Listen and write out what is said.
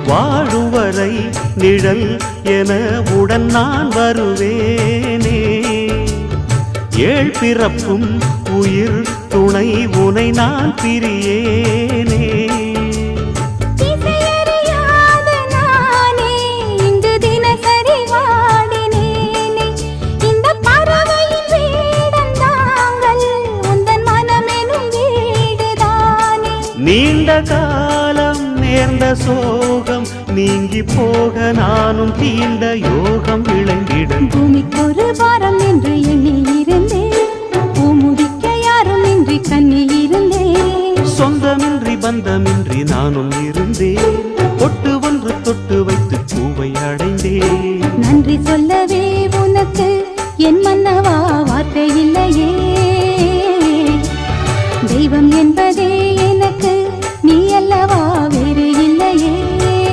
வாழுவரை நிழல் என உடன் நான் வருவேனே. ஏழ் பிறப்பும் உயிர் துணை உனை நான் பிரியேனே. நீண்ட காலம் நேர்ந்த சோகம் நீங்கி போக நானும் தீண்ட யோகம் விளங்கிடும். பூமிக்கொரு வாரம் என்று எண்ணி இருந்தேன், பூமுடிக்க யாரும் இன்றி கண்ணி இருந்தேன். சொந்தமின்றி பந்தமின்றி நானும் இருந்தேன்.